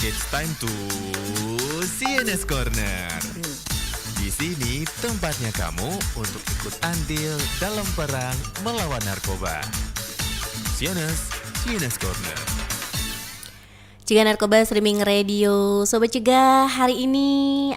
It's time to CNS Corner. Di sini tempatnya kamu untuk ikut andil dalam perang melawan narkoba. CNS Corner. Cegah Narkoba Streaming Radio. Sobat Cegah, hari ini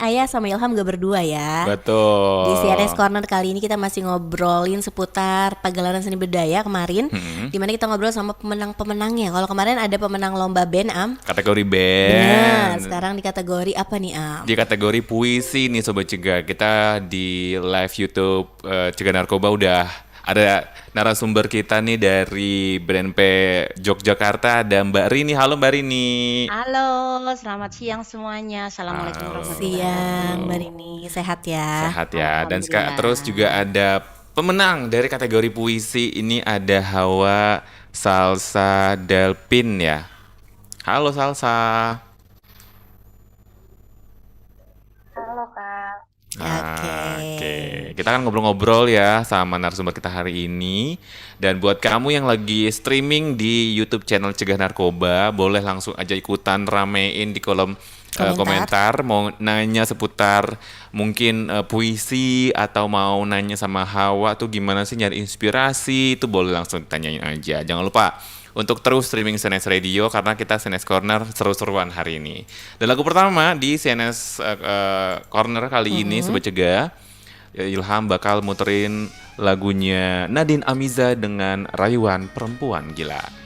Ayah sama Ilham gak berdua ya. Betul. Di CNS Corner kali ini kita masih ngobrolin seputar pagelaran seni budaya kemarin, dimana kita ngobrol sama pemenang-pemenangnya. Kalau kemarin ada pemenang lomba band, Kategori band. Benar, sekarang di kategori apa nih, Di kategori puisi nih Sobat Cegah. Kita di live YouTube Cegah Narkoba udah ada narasumber kita nih dari BNP Yogyakarta, ada Mbak Rini. Halo Mbak Rini. Halo, selamat siang semuanya. Assalamualaikum warahmatullahi siang, Mbak Rini, sehat ya? Sehat ya. Dan Alhamdulillah. terus juga ada pemenang dari kategori puisi. Ini ada Hawa Salsa Delpin ya. Halo Salsa. Halo Kak. Oke. Kita kan ngobrol-ngobrol ya sama narasumber kita hari ini. Dan buat kamu yang lagi streaming di YouTube channel Cegah Narkoba, boleh langsung aja ikutan ramein di kolom komentar. Mau nanya seputar mungkin puisi atau mau nanya sama Hawa tuh gimana sih nyari inspirasi, itu boleh langsung tanyain aja. Jangan lupa untuk terus streaming CNS Radio karena kita CNS Corner seru-seruan hari ini. Dan lagu pertama di CNS Corner kali ini Sobat Cegah, Ilham bakal muterin lagunya Nadine Amiza dengan Rayuan Perempuan Gila.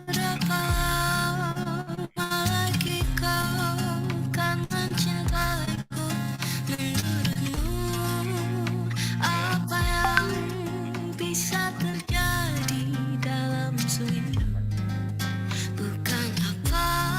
Berapa lama lagi kau kan mencintaiku? Menurutmu apa yang bisa terjadi dalam seminggu? Bukan apa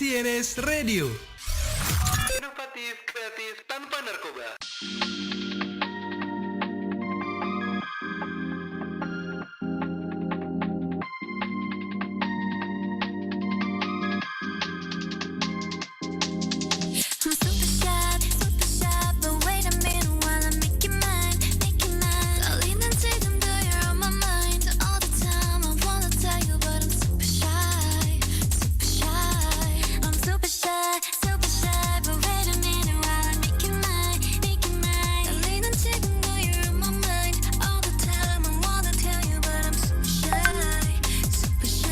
CNS Radio. Inovatif, kreatif, tanpa narkoba. I'm super shy, but wait a minute while I make you mine, make you mine. 떨리는 지금도 you're on my mind all the time. I wanna tell you, but I'm super shy, super shy. I'm super shy, but wait a minute while I make you mine, make you mine. 떨리는 지금도 you're on my mind all the time. I wanna tell you, but I'm super shy, super shy.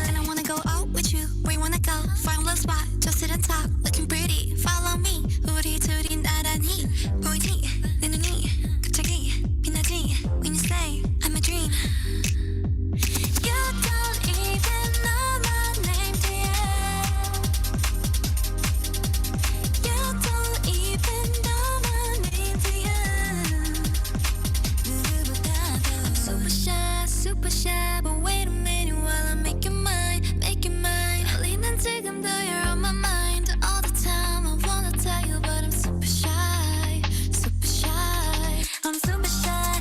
And I wanna go out with you. Where you wanna go? Find a little spot, just sit and talk, looking pretty. Follow me. 우리 둘이 나란히 보이지? 내 눈이 갑자기 빛나지? When you say I'm a dream. You don't even know my name, dear. You don't even know my name, dear. 누구보다도 super shy, but wait a minute while I make you mine, make you mine. 떨리는 지금도 you're on my mind all the time. I wanna tell you, but I'm super shy, super shy. I'm super shy,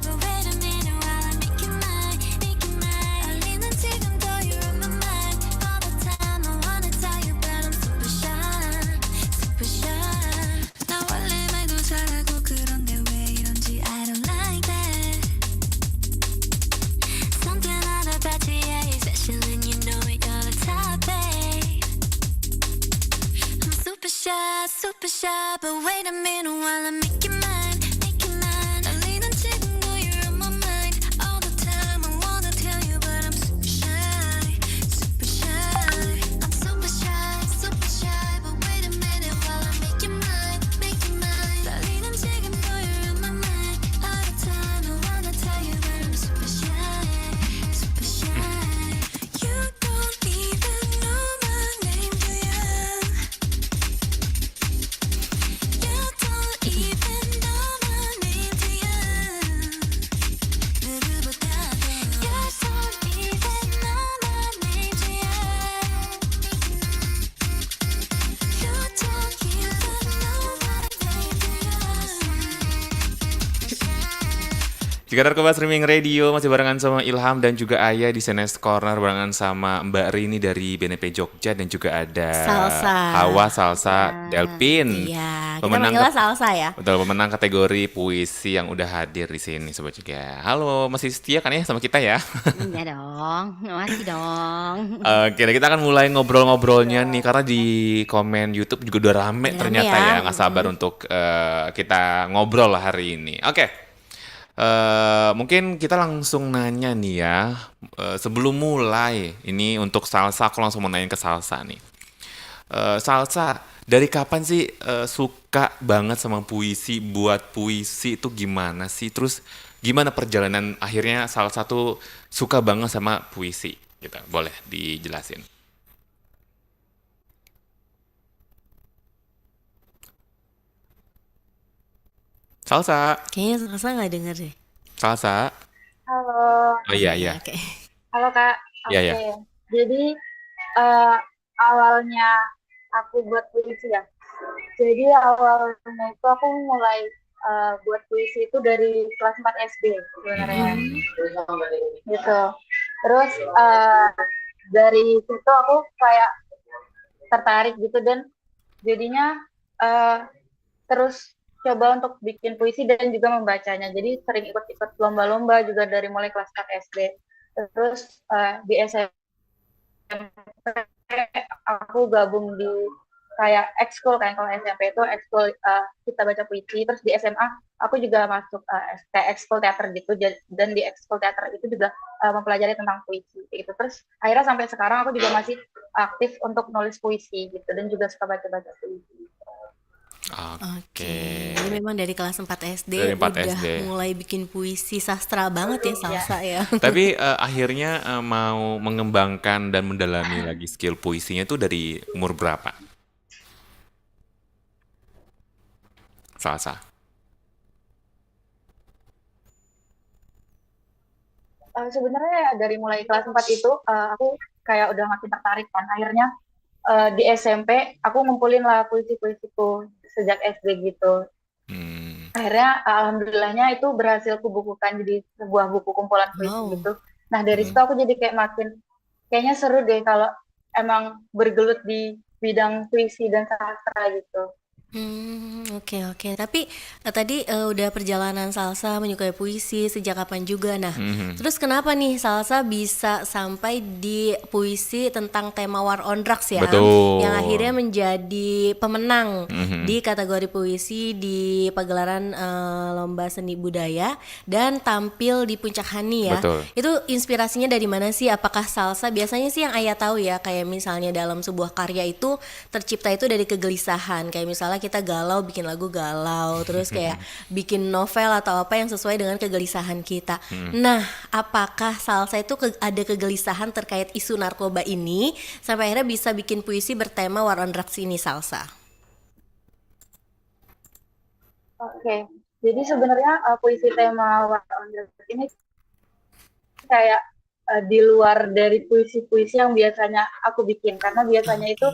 but wait a minute while I make you mine, make you mine. 떨리는 지금도 you're on my mind all the time. I wanna tell you, but I'm super shy, super shy. 나 원래 말도 잘하고 그런데 왜 이런지 I don't like that. Something about you, yeah, you're special and you know it, you're the top, babe. I'm super shy, but wait a minute while I make you mine, make you mine. 떨리는 지금도 you're on my mind all the time. I wanna tell you, but I'm super shy, super shy. I'm super shy, but wait a minute while I make you mine, make you mine. 떨리는 지금도 you're on my mind all the time. I wanna tell you, but I'm super shy, super shy. You don't even know my name, do you? You don't even know my name, do you? 누구보다도 You don't even know my name, do you? You don't even know my name, do you? Juga Narkoba Streaming Radio masih barengan sama Ilham dan juga Ayah di CNS Corner barengan sama Mbak Rini dari BNP Jogja dan juga ada Salsa. Hawa Salsa Delpin. Iya, kita Pemenang manggilnya salsa ya. Betul, pemenang kategori puisi yang udah hadir di sini Sobat juga. Halo, masih setia kan ya sama kita ya? Iya dong, masih dong. Oke, kita akan mulai ngobrol-ngobrolnya nih karena di komen YouTube juga udah rame Rame ternyata ya. ya. Nggak sabar untuk kita ngobrol lah hari ini. Oke. Mungkin kita langsung nanya nih ya. Sebelum mulai ini untuk Salsa, aku langsung mau nanya ke Salsa nih. Salsa, dari kapan sih suka banget sama puisi? Buat puisi itu gimana sih? Terus gimana perjalanan akhirnya Salsa tuh suka banget sama puisi? Gitu, boleh dijelasin. Salsa, Kayaknya salsa nggak denger deh. Salsa. Halo, Oh iya iya. Oke. halo Kak. Iya, Oke. iya. Jadi awalnya aku buat puisi ya. Jadi awalnya itu aku mulai buat puisi itu dari kelas 4 SD sebenarnya. Gitu. Terus dari situ aku kayak tertarik gitu dan jadinya terus coba untuk bikin puisi dan juga membacanya. Jadi sering ikut-ikut lomba-lomba juga dari mulai kelas 4 SD. Terus di SMP aku gabung di kayak ekskul kan, kalau SMP itu ekskul kita baca puisi. Terus di SMA aku juga masuk kayak ekskul teater gitu, dan di ekskul teater itu juga mempelajari tentang puisi gitu. Terus akhirnya sampai sekarang aku juga masih aktif untuk nulis puisi gitu dan juga suka baca-baca puisi. Oke. Jadi memang dari kelas 4 SD Dari 4 udah SD. mulai bikin puisi sastra banget ya salsa ya. Tapi akhirnya mau mengembangkan dan mendalami lagi skill puisinya itu dari umur berapa? Salsa. Sebenarnya dari mulai kelas 4 itu aku kayak udah makin tertarik kan. Akhirnya di SMP aku ngumpulin lah puisi-puisiku sejak SD gitu. Akhirnya alhamdulillahnya itu berhasil kubukukan jadi sebuah buku kumpulan puisi Wow. gitu. Nah dari situ aku jadi kayak makin kayaknya seru deh kalau emang bergelut di bidang puisi dan sastra gitu. Oke. Tapi tadi udah perjalanan Salsa menyukai puisi sejak kapan juga. Nah, terus kenapa nih Salsa bisa sampai di puisi tentang tema War on Drugs ya? Betul. Yang akhirnya menjadi pemenang di kategori puisi di pagelaran lomba seni budaya dan tampil di Puncak Hani ya. Betul. Itu inspirasinya dari mana sih? Apakah Salsa biasanya sih yang Ayah tahu ya, kayak misalnya dalam sebuah karya itu tercipta itu dari kegelisahan. Kayak misalnya kita galau bikin lagu galau, terus kayak bikin novel atau apa yang sesuai dengan kegelisahan kita. Nah, apakah Salsa itu ada kegelisahan terkait isu narkoba ini sampai akhirnya bisa bikin puisi bertema War on Drugs ini, Salsa? Oke, jadi sebenarnya puisi tema War on Drugs ini kayak di luar dari puisi-puisi yang biasanya aku bikin, karena biasanya itu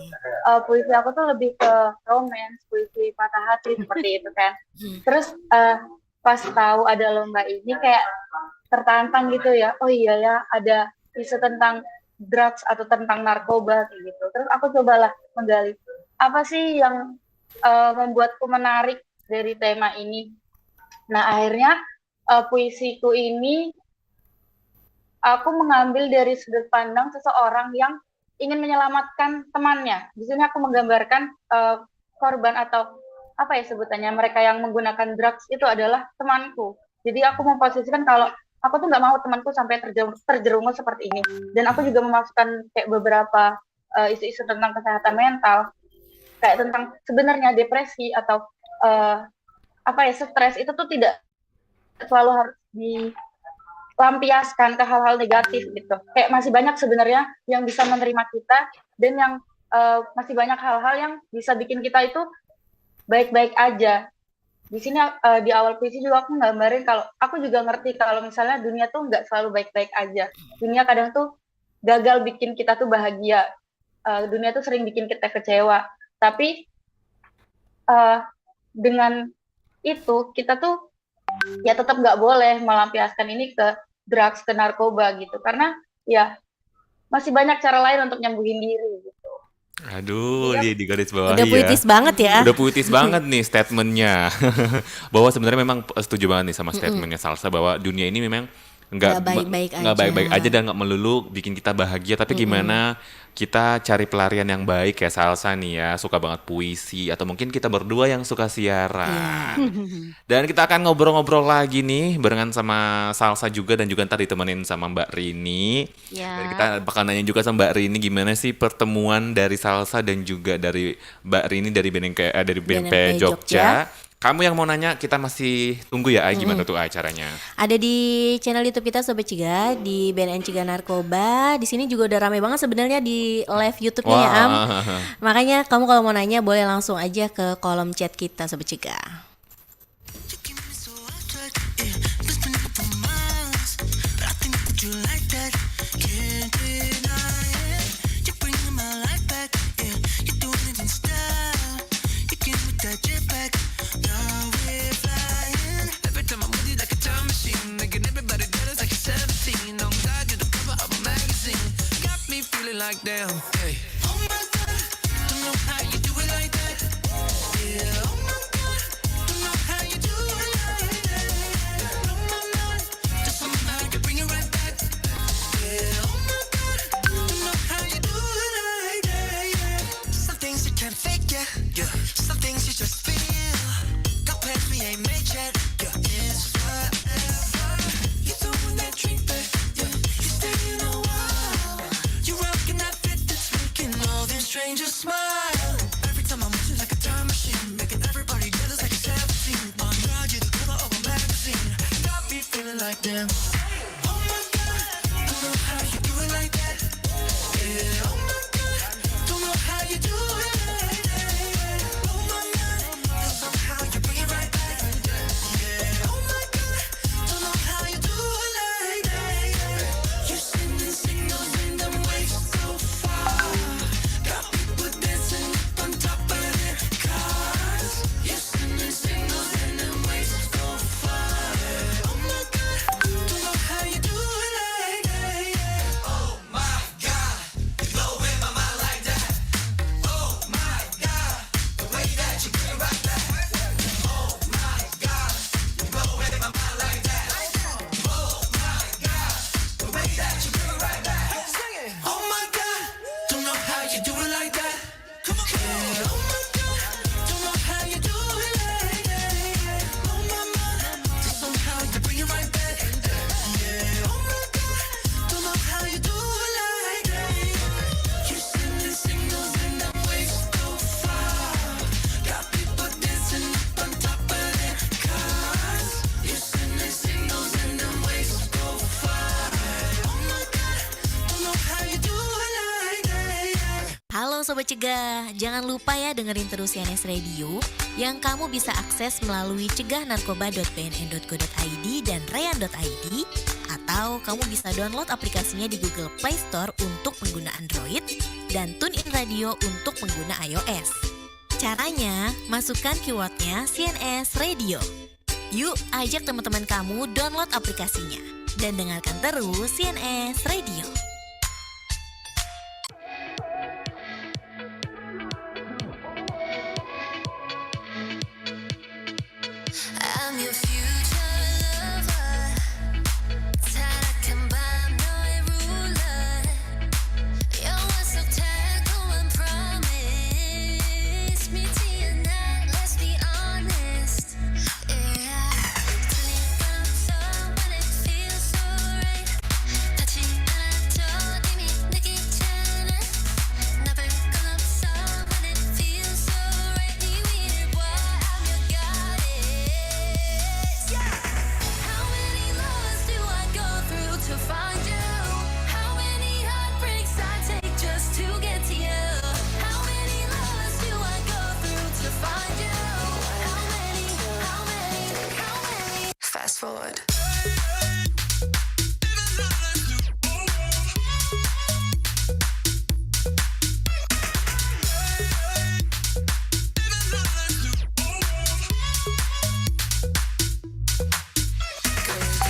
puisi aku tuh lebih ke romance, puisi patah hati seperti itu kan. Terus pas tahu ada lomba ini kayak tertantang gitu ya, oh iya ya ada isu tentang drugs atau tentang narkoba kayak gitu. Terus aku cobalah menggali apa sih yang membuatku menarik dari tema ini. Nah akhirnya puisiku ini aku mengambil dari sudut pandang seseorang yang ingin menyelamatkan temannya. Di sini aku menggambarkan korban atau apa ya sebutannya, mereka yang menggunakan drugs itu adalah temanku. Jadi aku memposisikan kalau aku tuh nggak mau temanku sampai terjerumus seperti ini. Dan aku juga memasukkan kayak beberapa isu-isu tentang kesehatan mental, kayak tentang sebenarnya depresi atau apa ya stres itu tuh tidak selalu harus lampiaskan ke hal-hal negatif gitu. Kayak masih banyak sebenarnya yang bisa menerima kita dan yang masih banyak hal-hal yang bisa bikin kita itu baik-baik aja. Di sini di awal puisi juga aku nggambarin kalau aku juga ngerti kalau misalnya dunia tuh nggak selalu baik-baik aja. Dunia kadang tuh gagal bikin kita tuh bahagia. Dunia tuh sering bikin kita kecewa. Tapi dengan itu kita tuh ya tetap nggak boleh melampiaskan ini ke drugs, ke narkoba gitu, karena ya masih banyak cara lain untuk nyembuhin diri gitu. Aduh, di garis bawah Udah ya. puitis banget ya. Udah puitis banget nih statementnya. Bahwa sebenarnya memang setuju banget nih sama statementnya Salsa bahwa dunia ini memang Nggak baik-baik nggak aja. baik-baik aja dan nggak melulu bikin kita bahagia, tapi gimana kita cari pelarian yang baik kayak Salsa nih ya, suka banget puisi atau mungkin kita berdua yang suka siaran. Dan kita akan ngobrol-ngobrol lagi nih barengan sama Salsa juga dan juga ntar ditemenin sama Mbak Rini. Dan kita bakal nanya juga sama Mbak Rini gimana sih pertemuan dari Salsa dan juga dari Mbak Rini dari BNP Jogja. Kamu yang mau nanya, kita masih tunggu ya, gimana tuh acaranya? Ada di channel YouTube kita Sobat Cegah di BNN Cegah Narkoba. Di sini juga udah ramai banget sebenarnya di live YouTube-nya ya, Am. Makanya kamu kalau mau nanya boleh langsung aja ke kolom chat kita Sobat Cegah. Like damn, hey. Oh my God, don't know how you do it like that. Yeah, oh my God, don't know how you do it like that. Blow my mind, just somehow you bring it right back. Yeah, oh my God, don't know how you do it like that. Yeah. Some things you can't fake, yeah. Some things you just feel. Got plans we ain't made yet. Yeah, it's forever. You're the one that drink back. Yeah, you stay in a while. You rockin' that fit that's making all them strangers smile. Every time I'm moving like a time machine, making everybody jealous like a 17. On God, you're the cover of a magazine. Got me feeling like damn. Oh my God, don't know how you do it like that. Yeah, oh my God, don't know how you do it like that. Oh my God, somehow you bring it right back. Yeah, oh my God, don't know how you do it like that. You sending signals in them waves so far. Got people Sobat Cegah, jangan lupa ya dengerin terus CNS Radio yang kamu bisa akses melalui cegahnarkoba.bnn.go.id dan rayan.id, atau kamu bisa download aplikasinya di Google Play Store untuk pengguna Android dan TuneIn Radio untuk pengguna iOS. Caranya, masukkan keywordnya CNS Radio. Yuk ajak teman-teman kamu download aplikasinya dan dengarkan terus CNS Radio. I'm your future lover. 타락한 밤 너의 ruler. 영화 속 달콤한 promise. 믿지 않아, let's be honest. Yeah. 눈이 감싸 when it feels so right. 닿지 않아도 이미 느끼잖아. 나쁠 건 없어 when it feels so right. 네 위를 봐, I'm your goddess. Yeah. How many loves do I go through to find you? How many heartbreaks I take just to get to you? How many loves do I go through to find you? How many? Fast forward.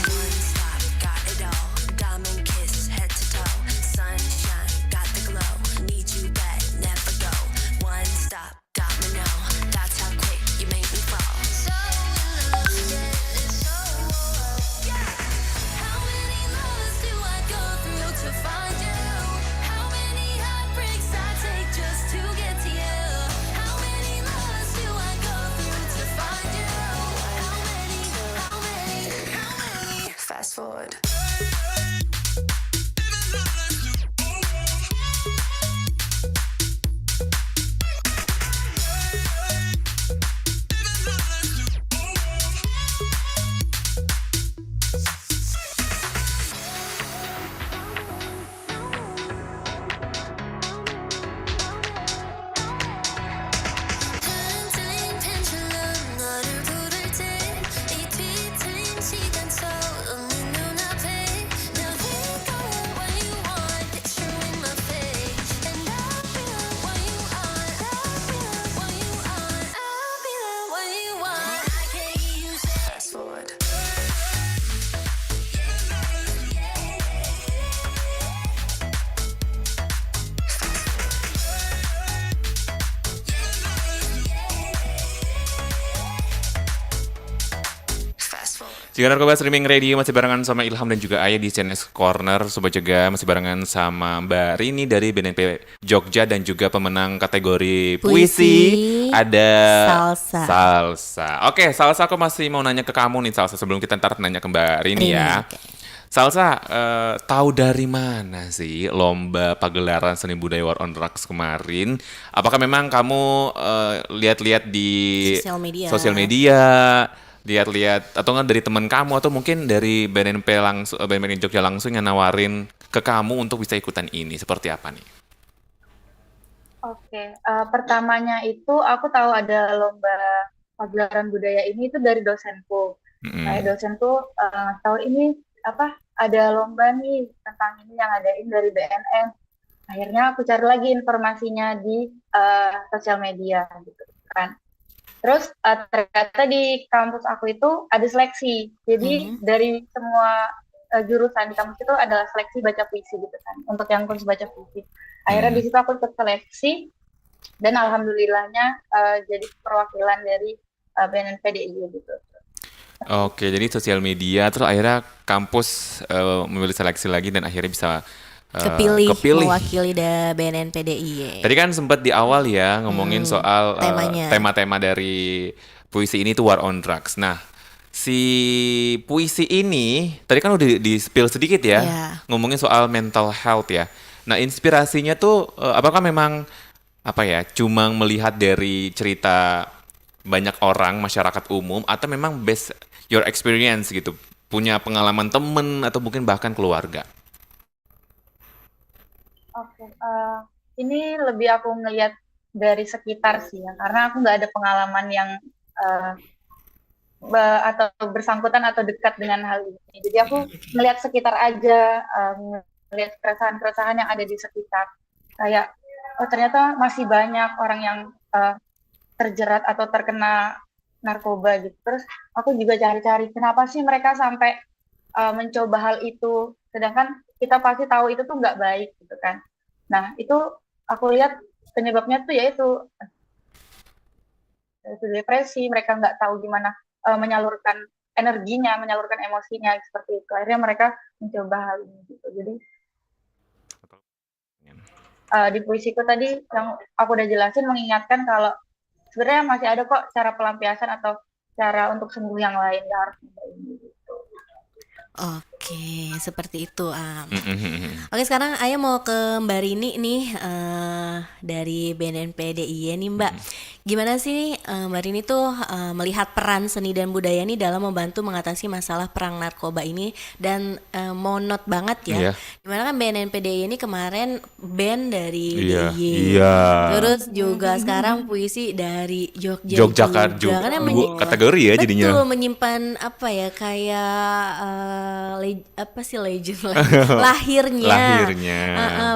One stop, got it all. Diamond kiss, head to toe. Sunshine, got the glow. Need you back, never go. One stop, got me now. That's how quick you make me fall. So in love, yeah, so yeah. How many loves do I go through to find you? How many heartbreaks I take just to get to you? How many loves do I go through to find you? How many? Fast forward. 흔들린 펜슬럼 너를 부를 때 이 뒤틀린 시간 떠오르는 눈앞에 Now we go when you want, picturing my face And I'll be there when you are, I'll be there when you are, I'll be there when you want I can't use it. Fast forward. Fast forward. Cegah Narkoba Streaming Radio masih barengan sama Ilham dan juga Ayah di CNS Corner. Sobat Cegah masih barengan sama Mbak Rini dari BNP Jogja dan juga pemenang kategori puisi. Ada Salsa. Oke, Salsa, aku masih mau nanya ke kamu nih Salsa, sebelum kita ntar nanya ke Mbak Rini ya. Salsa, tahu dari mana sih lomba pagelaran seni budaya War on Drugs kemarin? Apakah memang kamu lihat-lihat di sosial media, lihat-lihat atau nggak dari teman kamu atau mungkin dari BNP langsung, BNP Jogja langsung yang nawarin ke kamu untuk bisa ikutan ini? Seperti apa nih? Oke, pertamanya itu aku tahu ada lomba pagelaran budaya ini itu dari dosenku. Kayak dosenku tahu ini ada lomba nih tentang ini yang adain dari BNN. Akhirnya aku cari lagi informasinya di sosial media gitu kan. Terus ternyata di kampus aku itu ada seleksi. Jadi dari semua jurusan di kampus itu adalah seleksi baca puisi gitu kan, untuk yang kursus baca puisi. Akhirnya di situ aku ikut seleksi dan alhamdulillahnya jadi perwakilan dari BNNPDI gitu. Oke, jadi sosial media, terus akhirnya kampus memilih seleksi lagi dan akhirnya bisa kepilih mewakili BNNPDI. Tadi kan sempat di awal ya ngomongin soal tema-tema dari puisi ini tuh War on Drugs. Nah, si puisi ini tadi kan udah di-spill sedikit ya, ngomongin soal mental health ya. Nah, inspirasinya tuh apakah memang cuma melihat dari cerita banyak orang, masyarakat umum, atau memang based your experience gitu, punya pengalaman temen atau mungkin bahkan keluarga? Oke, ini lebih aku ngelihat dari sekitar sih ya, karena aku nggak ada pengalaman yang eh, atau bersangkutan atau dekat dengan hal ini. Jadi aku ngelihat sekitar aja, ngelihat keresahan-keresahan yang ada di sekitar. Kayak, oh ternyata masih banyak orang yang terjerat atau terkena narkoba gitu. Terus aku juga cari-cari kenapa sih mereka sampai mencoba hal itu, sedangkan kita pasti tahu itu tuh nggak baik gitu kan. Nah itu aku lihat penyebabnya tuh yaitu depresi, mereka nggak tahu gimana menyalurkan energinya, menyalurkan emosinya seperti itu. Akhirnya mereka mencoba hal ini gitu. Jadi di puisiku tadi yang aku udah jelasin mengingatkan kalau sebenarnya masih ada kok cara pelampiasan atau cara untuk sembuh yang lain, nggak harus ini gitu. Oke, seperti itu. Mhm. Oke, sekarang Ayah mau ke Mbak Rini nih dari BNNP DIY nih Mbak. Gimana sih Mbak Rini tuh melihat peran seni dan budaya nih dalam membantu mengatasi masalah perang narkoba ini dan mau note banget ya. Iya. Gimana kan BNNP DIY ini kemarin band dari Iya, DIY. iya. Terus juga sekarang puisi dari Jogja Yogyakarta juga. Karena dua kategori ya jadinya. betul menyimpan apa ya kayak apa sih legend lahirnya Lahirnya.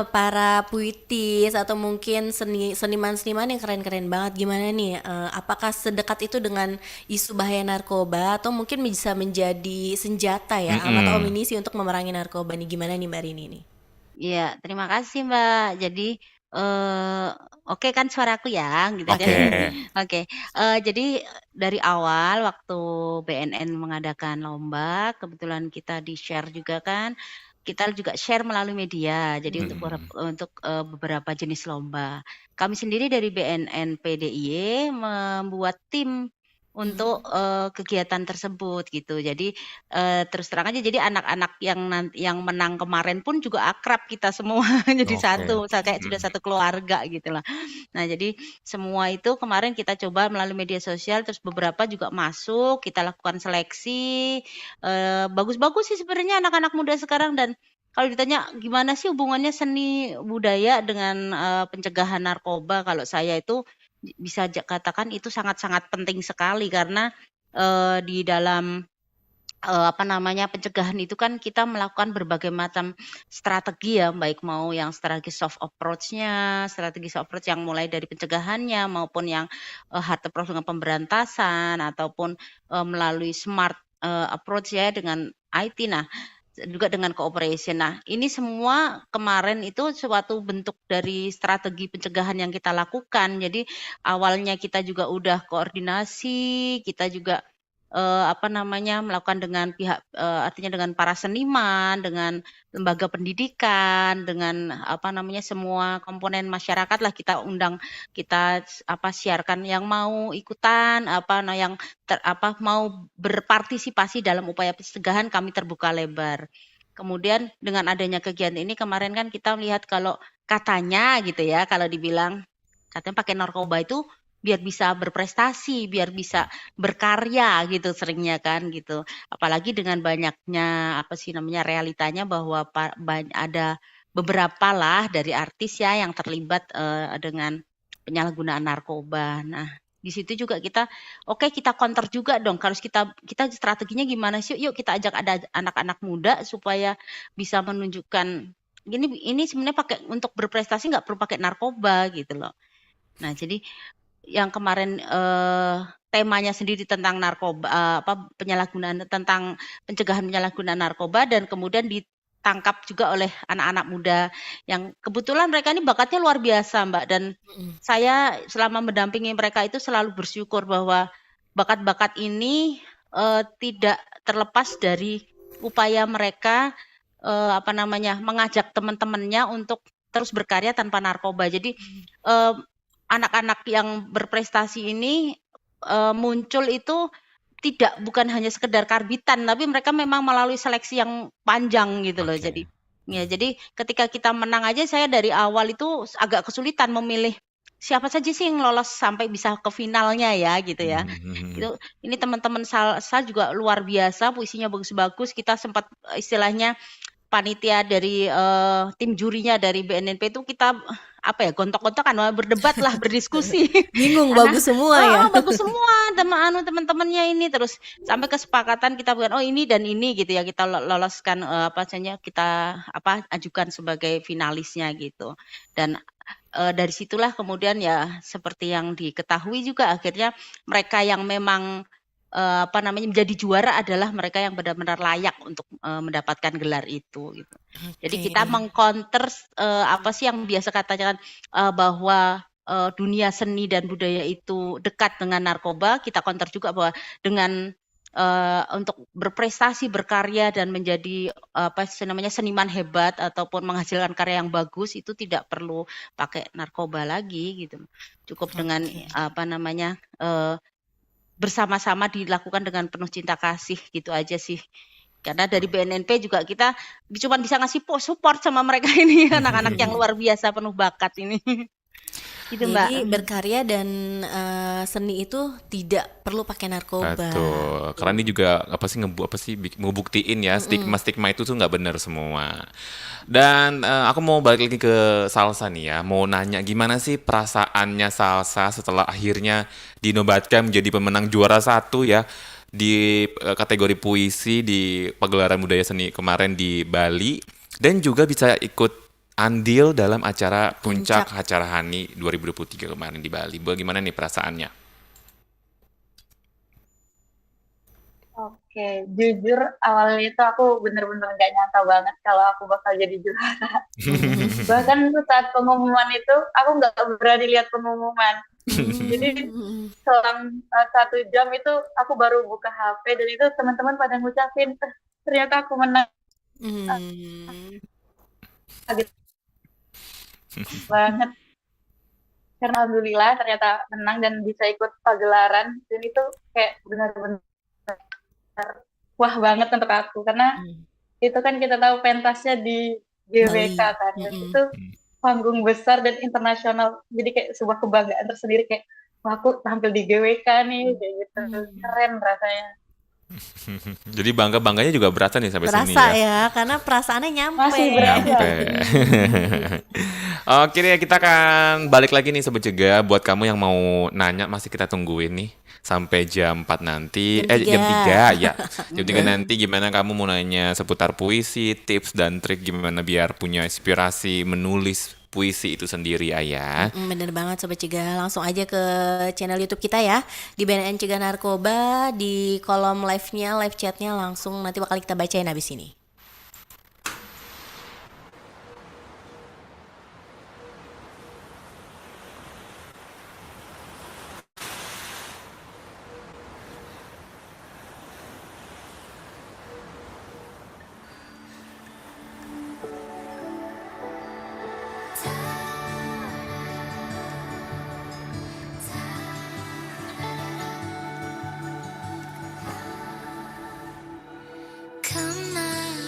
para puitis atau mungkin seniman-seniman yang keren-keren banget. Gimana nih apakah sedekat itu dengan isu bahaya narkoba atau mungkin bisa menjadi senjata ya atau amunisi untuk memerangi narkoba nih? Gimana nih Mbak Rini nih? Iya, terima kasih Mbak. Jadi oke kan suaraku ya, gitu kan? Oke. Oke. Jadi dari awal waktu BNN mengadakan lomba, kebetulan kita di-share juga kan, kita juga share melalui media. Jadi untuk beberapa jenis lomba. Kami sendiri dari BNN PDIY membuat tim untuk kegiatan tersebut gitu. Jadi terus terang aja jadi anak-anak yang menang kemarin pun juga akrab kita semua. Jadi Oke. kayak sudah satu keluarga gitu lah. Nah, jadi semua itu kemarin kita coba melalui media sosial terus beberapa juga masuk, kita lakukan seleksi. Bagus-bagus sih sebenarnya anak-anak muda sekarang dan kalau ditanya gimana sih hubungannya seni budaya dengan pencegahan narkoba, kalau saya itu bisa katakan itu sangat-sangat penting sekali karena di dalam pencegahan itu kan kita melakukan berbagai macam strategi ya, baik mau yang strategi soft approach-nya, strategi soft approach yang mulai dari pencegahannya maupun yang hard approach dengan pemberantasan ataupun melalui smart approach ya dengan IT. Nah, juga dengan cooperation. Nah, ini semua kemarin itu suatu bentuk dari strategi pencegahan yang kita lakukan. Jadi awalnya kita juga udah koordinasi, kita juga melakukan dengan pihak artinya dengan para seniman, dengan lembaga pendidikan, dengan semua komponen masyarakat lah kita undang, kita siarkan yang mau ikutan, yang mau berpartisipasi dalam upaya pencegahan kami terbuka lebar. Kemudian dengan adanya kegiatan ini kemarin kan kita melihat kalau katanya gitu ya, kalau dibilang katanya pakai narkoba itu biar bisa berprestasi, biar bisa berkarya gitu seringnya kan gitu. Apalagi dengan banyaknya realitanya bahwa ada beberapa lah dari artis ya yang terlibat dengan penyalahgunaan narkoba. Nah, di situ juga kita kita counter juga dong. Harus kita strateginya gimana sih? Yuk kita ajak ada anak-anak muda supaya bisa menunjukkan ini sebenarnya pakai untuk berprestasi nggak perlu pakai narkoba gitu loh. Nah, jadi yang kemarin temanya sendiri tentang narkoba penyalahgunaan tentang pencegahan penyalahgunaan narkoba dan kemudian ditangkap juga oleh anak-anak muda yang kebetulan mereka ini bakatnya luar biasa Mbak dan saya selama mendampingi mereka itu selalu bersyukur bahwa bakat-bakat ini tidak terlepas dari upaya mereka mengajak teman-temannya untuk terus berkarya tanpa narkoba. Jadi anak-anak yang berprestasi ini muncul itu bukan hanya sekedar karbitan, tapi mereka memang melalui seleksi yang panjang gitu loh. Jadi ketika kita menang aja saya dari awal itu agak kesulitan memilih siapa saja sih yang lolos sampai bisa ke finalnya ya gitu ya. Ini teman-teman saya juga luar biasa, puisinya bagus-bagus. Kita sempat istilahnya panitia dari tim jurinya dari BNNP itu kita apa ya, gontok-gontokan, berdebat lah, berdiskusi. Bingung Karena bagus semua ya. bagus semua teman-temannya ini, terus sampai kesepakatan kita bukan oh ini dan ini gitu ya, kita loloskan apa namanya, kita ajukan sebagai finalisnya gitu. Dan dari situlah kemudian ya seperti yang diketahui juga akhirnya mereka yang memang menjadi juara adalah mereka yang benar-benar layak untuk mendapatkan gelar itu gitu. Jadi Oke. kita mengcounter apa sih yang biasa katakan bahwa dunia seni dan budaya itu dekat dengan narkoba, kita counter juga bahwa dengan untuk berprestasi, berkarya dan menjadi seniman hebat ataupun menghasilkan karya yang bagus itu tidak perlu pakai narkoba lagi gitu. Cukup dengan bersama-sama dilakukan dengan penuh cinta kasih gitu aja sih. Karena dari BNNP juga kita cuma bisa ngasih support sama mereka ini anak-anak yang luar biasa penuh bakat ini. Gitu Mbak. Jadi berkarya dan seni itu tidak perlu pakai narkoba. Betul. Karena ini juga ngebuktiin ya stigma itu tuh nggak benar semua. Dan aku mau balik lagi ke Salsa nih ya. Mau nanya gimana sih perasaannya Salsa setelah akhirnya dinobatkan menjadi pemenang juara 1 ya di kategori puisi di pagelaran budaya seni kemarin di Bali, dan juga bisa ikut andil dalam acara Puncak Acara Hani 2023 kemarin di Bali. Bagaimana nih perasaannya? Oke, jujur awalnya itu aku bener-bener gak nyangka banget kalau aku bakal jadi juara. Bahkan saat pengumuman itu aku gak berani lihat pengumuman. Jadi selang 1 jam itu aku baru buka HP dan itu teman-teman pada ngucapin ternyata aku menang. Kaget banget. Karena alhamdulillah ternyata menang dan bisa ikut pagelaran dan itu kayak benar-benar wah banget untuk aku karena itu kan kita tahu pentasnya di GWK kan itu panggung besar dan internasional, jadi kayak sebuah kebanggaan tersendiri kayak wah aku tampil di GWK nih kayak gitu, keren rasanya. Jadi bangganya juga berasa nih sampai sini Berasa ya. ya, karena perasaannya nyampe. Masih berasa. Nyampe. Oke deh, kita akan balik lagi nih Sobat Cegah. Buat kamu yang mau nanya masih kita tungguin nih sampai jam 4 nanti. Jam 3 ya. Jam 3 nanti gimana kamu mau nanya seputar puisi, tips dan trik gimana biar punya inspirasi menulis puisi itu sendiri ya. Bener banget Sobat Cegah, langsung aja ke channel YouTube kita ya di BNN Cegah Narkoba, di kolom live-nya, live chatnya langsung nanti bakal kita bacain abis ini. Come on.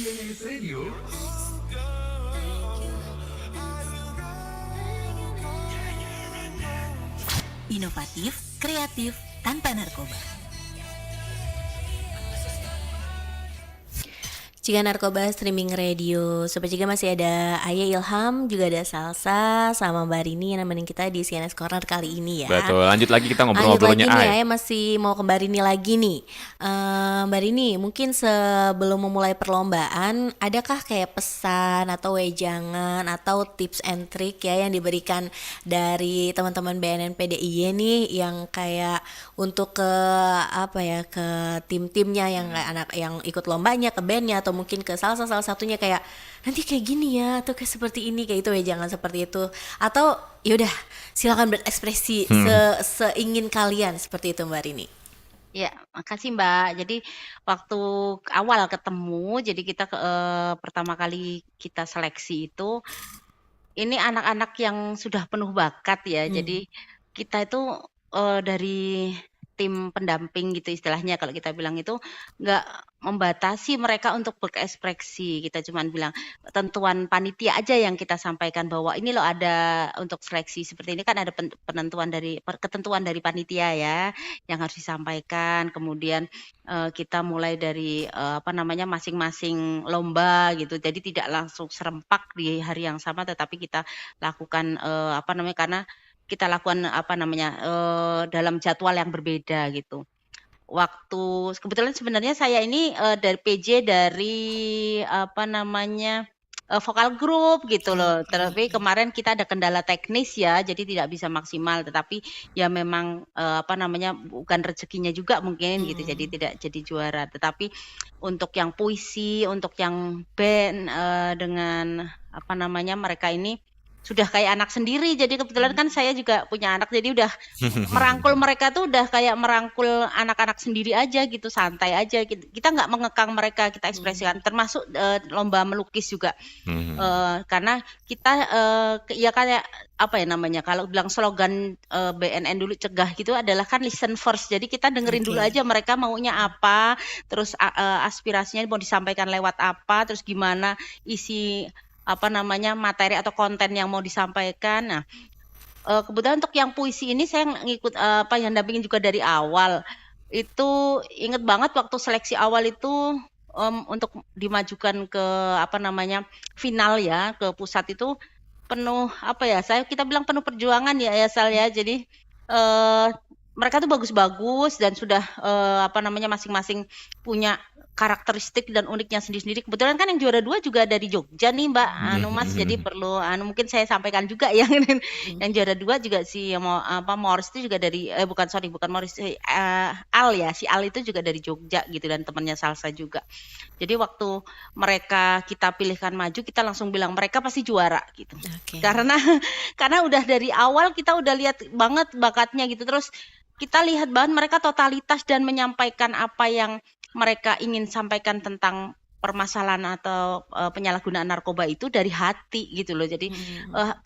CNS Radio. Inovatif, kreatif, tanpa narkoba. Cegah Narkoba Streaming Radio. Sobat Cegah masih ada Ayah Ilham, juga ada Salsa sama Mbak Rini yang nemenin kita di CNS Corner kali ini ya. Betul, lanjut lagi kita Lanjut ngobrol-ngobrolnya lagi nih, Ay. Ayah masih mau ke Mbak Rini lagi nih. Mbak Rini, mungkin sebelum memulai perlombaan, adakah kayak pesan atau wejangan atau tips and trick ya yang diberikan dari teman-teman BNN PDIY nih yang kayak untuk ke ke tim-timnya yang kayak anak yang ikut lombanya, ke bandnya atau mungkin ke salah satunya kayak nanti kayak gini ya atau kayak seperti ini, kayak itu wejangan seperti itu, atau yaudah silakan berekspresi seingin kalian seperti itu Mbak Rini. Ya, makasih Mbak. Jadi waktu awal ketemu, jadi kita pertama kali kita seleksi itu, ini anak-anak yang sudah penuh bakat ya. Jadi kita itu dari tim pendamping gitu istilahnya kalau kita bilang itu nggak membatasi mereka untuk berekspresi. Kita cuman bilang ketentuan panitia aja yang kita sampaikan bahwa ini loh ada untuk seleksi seperti ini kan ada ketentuan dari panitia ya yang harus disampaikan. Kemudian kita mulai dari masing-masing lomba gitu. Jadi tidak langsung serempak di hari yang sama, tetapi kita lakukan karena kita lakukan dalam jadwal yang berbeda gitu. Waktu kebetulan sebenarnya saya ini dari PJ dari vokal grup gitu loh. Tapi kemarin kita ada kendala teknis ya, jadi tidak bisa maksimal. Tetapi ya memang bukan rezekinya juga mungkin gitu, jadi tidak jadi juara. Tetapi untuk yang puisi, untuk yang band dengan mereka ini sudah kayak anak sendiri. Jadi kebetulan kan saya juga punya anak, jadi udah merangkul mereka tuh udah kayak merangkul anak-anak sendiri aja gitu, santai aja. Kita nggak mengekang mereka, kita ekspresikan. Termasuk lomba melukis juga, karena kita kalau bilang slogan BNN dulu cegah gitu adalah kan listen first. Jadi kita dengerin dulu aja mereka maunya apa, terus aspirasinya mau disampaikan lewat apa, terus gimana isi materi atau konten yang mau disampaikan. Nah, kebetulan untuk yang puisi ini saya ngikut yang dampingin juga dari awal. Itu inget banget waktu seleksi awal itu untuk dimajukan ke final ya, ke pusat itu penuh kita bilang penuh perjuangan ya Sal ya. Jadi mereka tuh bagus-bagus dan sudah masing-masing punya karakteristik dan uniknya sendiri-sendiri. Kebetulan kan yang juara 2 juga dari Jogja nih Mbak Mas, jadi perlu mungkin saya sampaikan juga ya. Yang juara 2 juga si Morris itu juga dari bukan Morris, Al ya, si Al itu juga dari Jogja gitu dan temannya Salsa juga. Jadi waktu kita pilihkan maju, kita langsung bilang mereka pasti juara gitu. Karena udah dari awal kita udah lihat banget bakatnya gitu. Terus kita lihat banget mereka totalitas dan menyampaikan apa yang mereka ingin sampaikan tentang permasalahan atau penyalahgunaan narkoba itu dari hati gitu loh. Jadi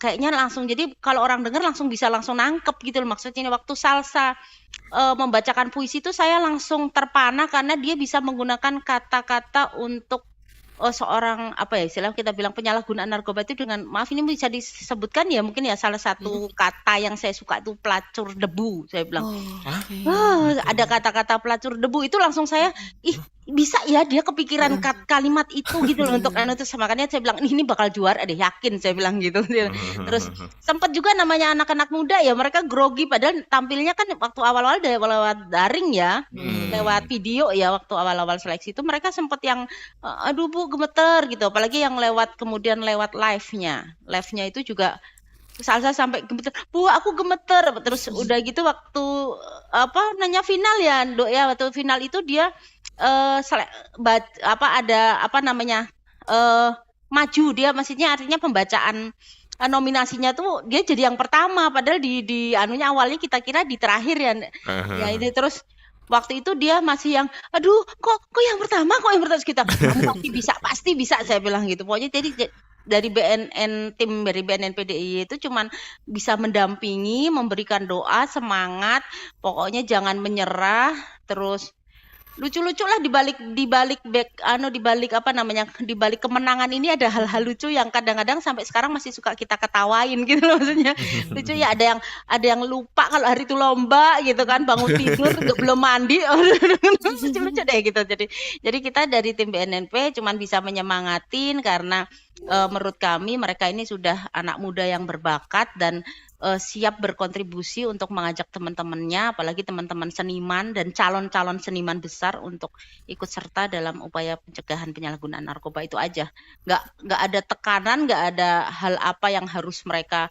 kayaknya langsung, jadi kalau orang dengar langsung bisa langsung nangkep gitu loh. Maksudnya waktu Salsa membacakan puisi itu saya langsung terpana karena dia bisa menggunakan kata-kata untuk seorang istilah kita bilang penyalahgunaan narkoba itu dengan, maaf ini bisa disebutkan ya mungkin ya, salah satu kata yang saya suka itu pelacur debu, saya bilang. Ada kata-kata pelacur debu itu langsung saya bisa ya dia kepikiran kalimat itu gitu loh untuk itu, makanya saya bilang ini bakal juara deh, yakin saya bilang gitu. Terus sempat juga namanya anak-anak muda ya, mereka grogi padahal tampilnya kan waktu awal-awal lewat daring ya, lewat video ya. Waktu awal-awal seleksi itu mereka sempat yang aduh Bu gemeter gitu, apalagi yang kemudian lewat live-nya itu juga Salsa sampai gemeter, Bu aku gemeter. Terus udah gitu waktu nanya final ya Dok ya, waktu final itu dia maju dia, maksudnya artinya pembacaan nominasinya tuh dia jadi yang pertama, padahal di awalnya kita kira di terakhir ya. Ya ini terus waktu itu dia masih yang aduh kok yang pertama kita, kamu pasti bisa saya bilang gitu. Pokoknya jadi dari tim BNN PDIY itu cuman bisa mendampingi, memberikan doa, semangat, pokoknya jangan menyerah, terus lucu-lucu lah di balik apa namanya, di balik kemenangan ini ada hal-hal lucu yang kadang-kadang sampai sekarang masih suka kita ketawain gitu loh maksudnya. Lucu ya, ada yang lupa kalau hari itu lomba gitu kan, bangun tidur belum mandi. Lucu-lucu deh gitu. Jadi kita dari tim BNNP cuman bisa menyemangatin karena menurut kami mereka ini sudah anak muda yang berbakat dan siap berkontribusi untuk mengajak teman-temannya, apalagi teman-teman seniman dan calon-calon seniman besar untuk ikut serta dalam upaya pencegahan penyalahgunaan narkoba. Itu aja. Nggak ada tekanan, nggak ada hal apa yang harus mereka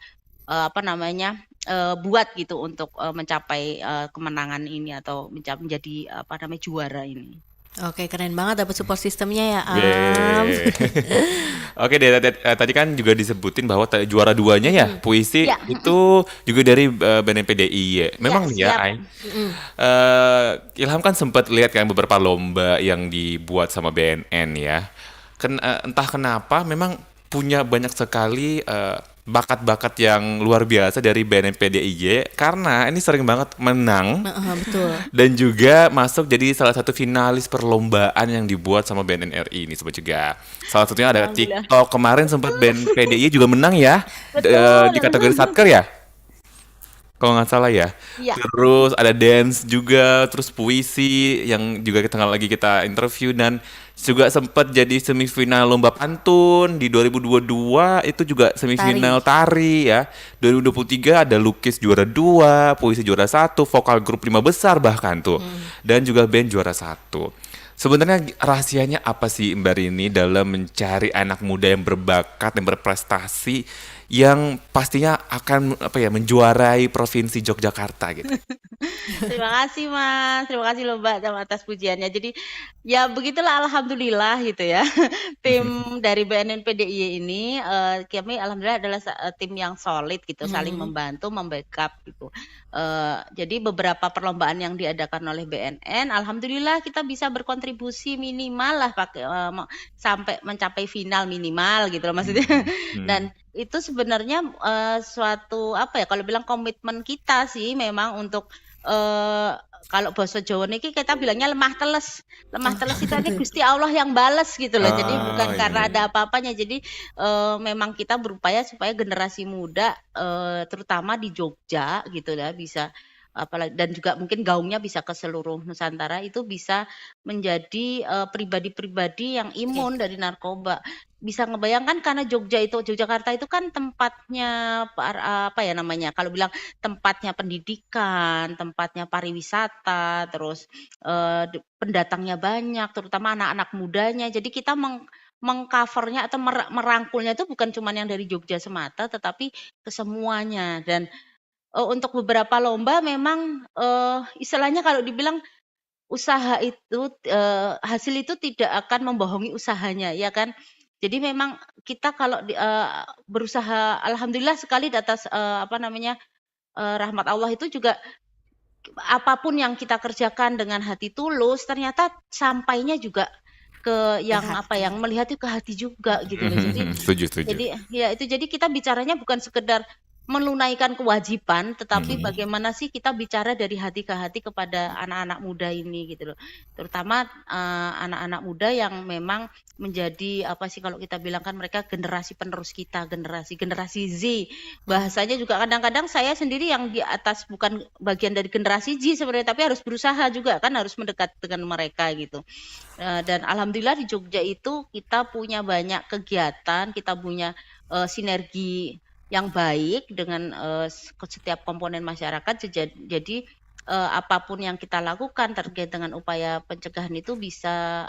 buat gitu untuk mencapai kemenangan ini atau menjadi juara ini. Oke, keren banget dapat support sistemnya ya, Am. Yeay. Oke deh, tadi kan juga disebutin bahwa juara 2-nya ya puisi Ya. itu juga dari BNPDI ya. Memang Ya, siap. Ai. Ilham kan sempat lihat kan beberapa lomba yang dibuat sama BNN ya. Entah kenapa memang punya banyak sekali bakat-bakat yang luar biasa dari BNPDIY karena ini sering banget menang Betul. dan juga masuk jadi salah satu finalis perlombaan yang dibuat sama BNNRI ini Sobat Cegah. Salah satunya ada Alhamdulillah. TikTok kemarin sempat BNPDIY juga menang ya di kategori Satker ya. Kalau nggak salah ya. Iya. Terus ada dance juga, terus puisi yang juga lagi kita interview dan juga sempat jadi semifinal lomba pantun di 2022 itu juga semifinal tari ya. 2023 ada lukis juara 2, puisi juara 1, vokal grup 5 besar bahkan tuh. Dan juga band juara 1. Sebenarnya rahasianya apa sih Mbak Rini dalam mencari anak muda yang berbakat dan berprestasi yang pastinya akan menjuarai provinsi Yogyakarta gitu. Terima kasih Mas, terima kasih loh Mbak atas pujiannya. Jadi ya begitulah alhamdulillah gitu ya. Tim dari BNNPDIY ini kami alhamdulillah adalah tim yang solid gitu, saling membantu, membackup gitu. Jadi beberapa perlombaan yang diadakan oleh BNN, alhamdulillah kita bisa berkontribusi minimal lah sampai mencapai final minimal gitu loh maksudnya. Dan itu sebenarnya suatu kalau bilang komitmen kita sih memang untuk kalau bahasa Jawa niki kita bilangnya lemah teles itu ini Gusti Allah yang bales gitu loh. Jadi bukan karena ada apa-apanya. Jadi memang kita berupaya supaya generasi muda terutama di Jogja gitu ya bisa dan juga mungkin gaungnya bisa ke seluruh Nusantara itu bisa menjadi pribadi-pribadi yang imun dari narkoba. Bisa ngebayangkan karena Yogyakarta itu kan tempatnya kalau bilang tempatnya pendidikan, tempatnya pariwisata, terus pendatangnya banyak, terutama anak-anak mudanya. Jadi kita mengcovernya atau merangkulnya itu bukan cuma yang dari Jogja semata, tetapi ke semuanya. Dan untuk beberapa lomba memang istilahnya kalau dibilang usaha itu hasil itu tidak akan membohongi usahanya, ya kan? Jadi memang kita kalau berusaha, alhamdulillah sekali di atas rahmat Allah itu juga apapun yang kita kerjakan dengan hati tulus, ternyata sampainya juga ke yang yang melihat itu ke hati juga gitu loh. Setuju. Jadi kita bicaranya bukan sekedar menunaikan kewajiban, tetapi bagaimana sih kita bicara dari hati ke hati kepada anak-anak muda ini gitu loh. Terutama anak-anak muda yang memang menjadi kalau kita bilang kan mereka generasi penerus kita, generasi Z. Bahasanya juga kadang-kadang saya sendiri yang di atas bukan bagian dari generasi Z sebenarnya, tapi harus berusaha juga kan, harus mendekat dengan mereka gitu. Dan alhamdulillah di Jogja itu kita punya banyak kegiatan, kita punya sinergi yang baik dengan setiap komponen masyarakat. Jadi apapun yang kita lakukan terkait dengan upaya pencegahan itu bisa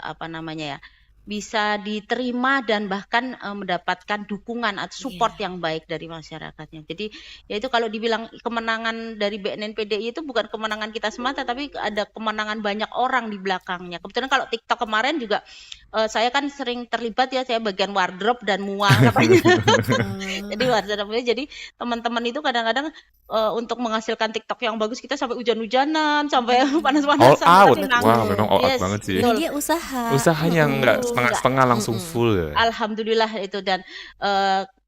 bisa diterima dan bahkan mendapatkan dukungan atau support yang baik dari masyarakatnya. Jadi ya itu kalau dibilang kemenangan dari BNNPDI itu bukan kemenangan kita semata, tapi ada kemenangan banyak orang di belakangnya. Kebetulan kalau TikTok kemarin juga saya kan sering terlibat ya, saya bagian wardrobe dan muang Jadi wardrobe, jadi teman-teman itu kadang-kadang untuk menghasilkan TikTok yang bagus kita sampai hujan-hujanan, sampai panas-panasan. All out. tapi nangis. Wah, memang all out banget sih. Ini dia usaha. Usahanya nggak setengah-setengah langsung full. Alhamdulillah itu. Dan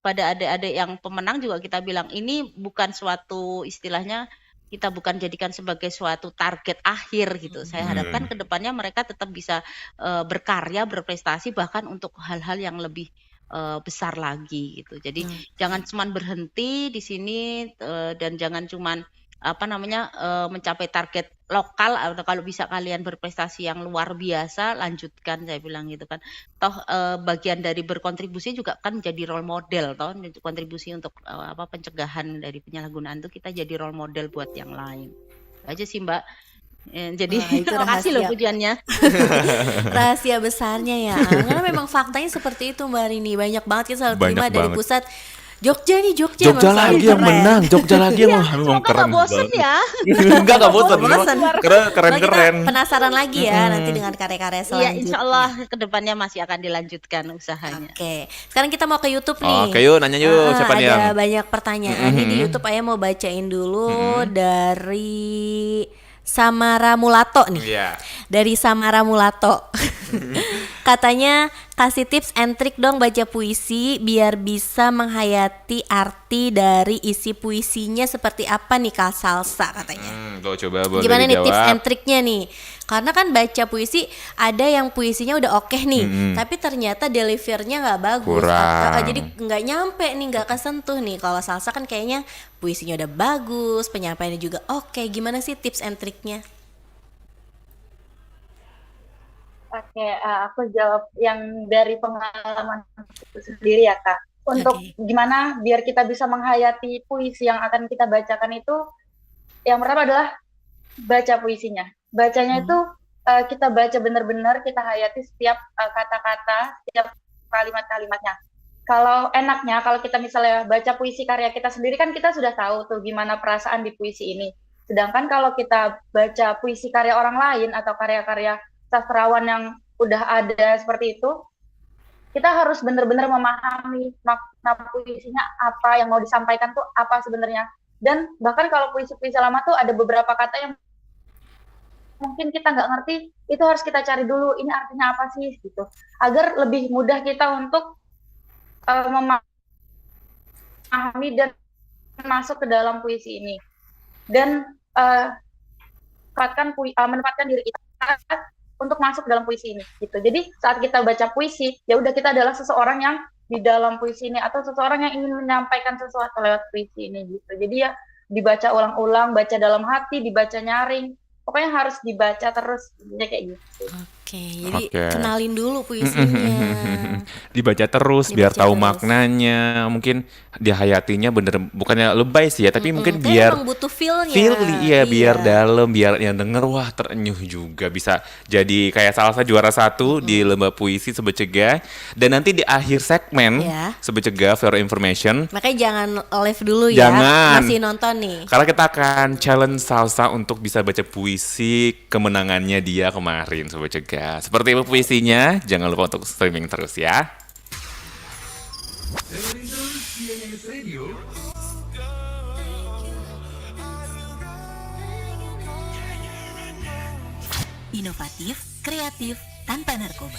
pada adik-adik yang pemenang juga kita bilang ini bukan suatu istilahnya kita bukan jadikan sebagai suatu target akhir gitu. Saya harapkan ke depannya mereka tetap bisa berkarya, berprestasi bahkan untuk hal-hal yang lebih besar lagi gitu. Jadi jangan cuman berhenti di sini dan jangan cuman mencapai target lokal, atau kalau bisa kalian berprestasi yang luar biasa lanjutkan, saya bilang gitu kan. Toh bagian dari berkontribusi juga kan jadi role model, toh kontribusi untuk pencegahan dari penyalahgunaan itu kita jadi role model buat yang lain. Itu aja sih Mbak. Jadi Wah, itu makasih loh rahasia. pujiannya. Rahasia besarnya ya. Karena memang faktanya seperti itu Mbak Rini. Banyak banget kita selalu terima Banyak dari banget. pusat. Jogja nih, Jogja Jogja emang lagi selalu yang keren. menang, Jogja lagi yang memang Semoga keren nggak bosen banget. ya. Enggak bosan, Bosen. keren Soalnya kita keren. penasaran lagi ya nanti dengan karya-karya Iya, selanjutnya. insya Allah kedepannya masih akan dilanjutkan usahanya. Oke, sekarang kita mau ke YouTube nih. Oke, yuk nanya yuk, siapa nih ada yang? banyak pertanyaan nih di YouTube. Ayah mau bacain dulu dari Samara Mulato nih. Iya. Dari Samara Mulato. Katanya kasih tips and trick dong baca puisi biar bisa menghayati arti dari isi puisinya seperti apa nih Kak Salsa katanya. Tuh coba boleh Gimana nih dijawab. tips and triknya nih? Karena kan baca puisi ada yang puisinya udah oke nih, tapi ternyata delivernya nggak bagus, Kurang. jadi nggak nyampe nih, nggak kesentuh nih. Kalau Salsa kan kayaknya puisinya udah bagus, penyampaiannya juga oke. Gimana sih tips and triknya? Oke, aku jawab yang dari pengalaman itu sendiri ya Kak. Untuk Oke. gimana biar kita bisa menghayati puisi yang akan kita bacakan itu, yang pertama adalah baca puisinya. Bacanya itu kita baca benar-benar, kita hayati setiap kata-kata, setiap kalimat-kalimatnya. Kalau enaknya, kalau kita misalnya baca puisi karya kita sendiri kan kita sudah tahu tuh gimana perasaan di puisi ini. Sedangkan kalau kita baca puisi karya orang lain atau karya-karya sastrawan yang udah ada seperti itu, kita harus benar-benar memahami makna puisinya apa yang mau disampaikan tuh apa sebenarnya. Dan bahkan kalau puisi-puisi lama tuh ada beberapa kata yang mungkin kita nggak ngerti, itu harus kita cari dulu ini artinya apa sih gitu, agar lebih mudah kita untuk memahami dan masuk ke dalam puisi ini. Dan menempatkan diri kita untuk masuk ke dalam puisi ini gitu. Jadi saat kita baca puisi, ya udah kita adalah seseorang yang di dalam puisi ini atau seseorang yang ingin menyampaikan sesuatu lewat puisi ini gitu. Jadi ya dibaca ulang-ulang, baca dalam hati, dibaca nyaring. Pokoknya harus dibaca terus, ya kayak gitu. Oke, jadi Oke. kenalin dulu puisinya. Dibaca terus biar Dibaca tahu terus. maknanya, mungkin dihayatinya bener, bukannya lebay sih ya, tapi mungkin Tapi biar emang butuh feel-nya. iya, biar dalam, biar yang denger wah terenyuh juga, bisa jadi kayak Salsa juara 1 di lomba puisi Sobat Cegah. Dan nanti di akhir segmen Ya. Sobat Cegah for your information, Makanya jangan live dulu ya. Jangan. Masih nonton nih. karena kita akan challenge Salsa untuk bisa baca puisi kemenangannya dia kemarin Sobat Cegah. Seperti apa puisinya? Jangan lupa untuk streaming terus ya. Inovatif, kreatif, tanpa narkoba.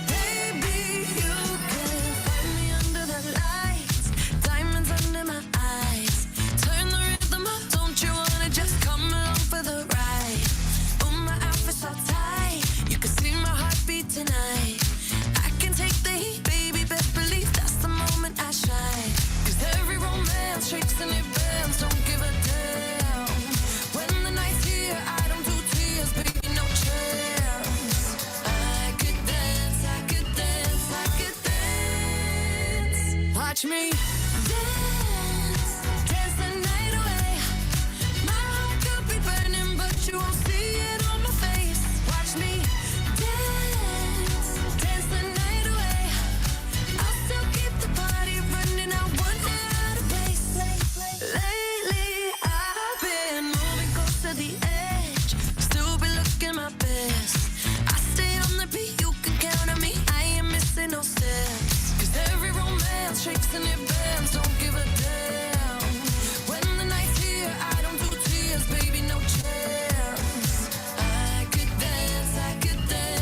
Baby, you can find me under the lights, diamonds under my eyes. Turn the rhythm up, don't you wanna just come along for the ride? Oh, my outfit's all tight, you can see my heartbeat tonight. I can take the heat, baby, best believe that's the moment I shine. 'Cause every romance shakes and it bends, don't give a damn. When the night's here, I don't do tears, baby, no chance. I could dance, I could dance, I could dance. Watch me dance, dance the night away. My heart could be burning, but you won't see it on my face. Watch me dance, dance the night away. I'll still keep the party running, I won't get out of place. Lately, I've been moving close to the edge, still be looking my best. I stay on the beat, you can count on me, I ain't missing no steps. 'Cause every romance shakes and it bends, don't give a damn. When the night's here, I don't do tears, baby, no chance. I could dance, I could dance.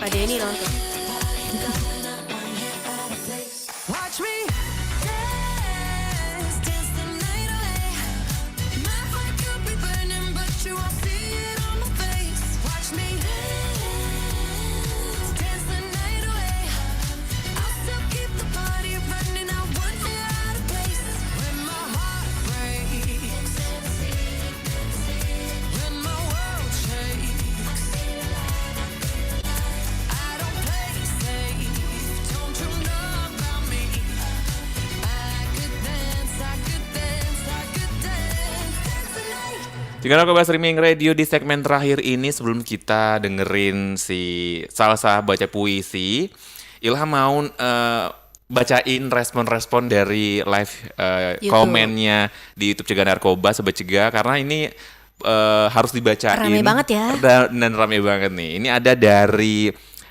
Ada ini nonton. Watch me dance, dance the night away. My heart could be burning, but you won't see it on my face. Watch me dance, dance the night away. I'll still keep the party running. I won't feel out of place when my heart breaks, when my world shakes. I don't play safe. Don't you know about me? I could dance, I could dance, I could dance, dance the night. Jika Narkoba Streaming Radio di segmen terakhir ini, sebelum kita dengerin si Salsa baca puisi, Ilham mau bacain respon-respon dari live YouTube. komennya di YouTube Cegah Narkoba, Sobat Cegah, karena ini harus dibacain. Rame banget ya. Dan rame banget nih. Ini ada dari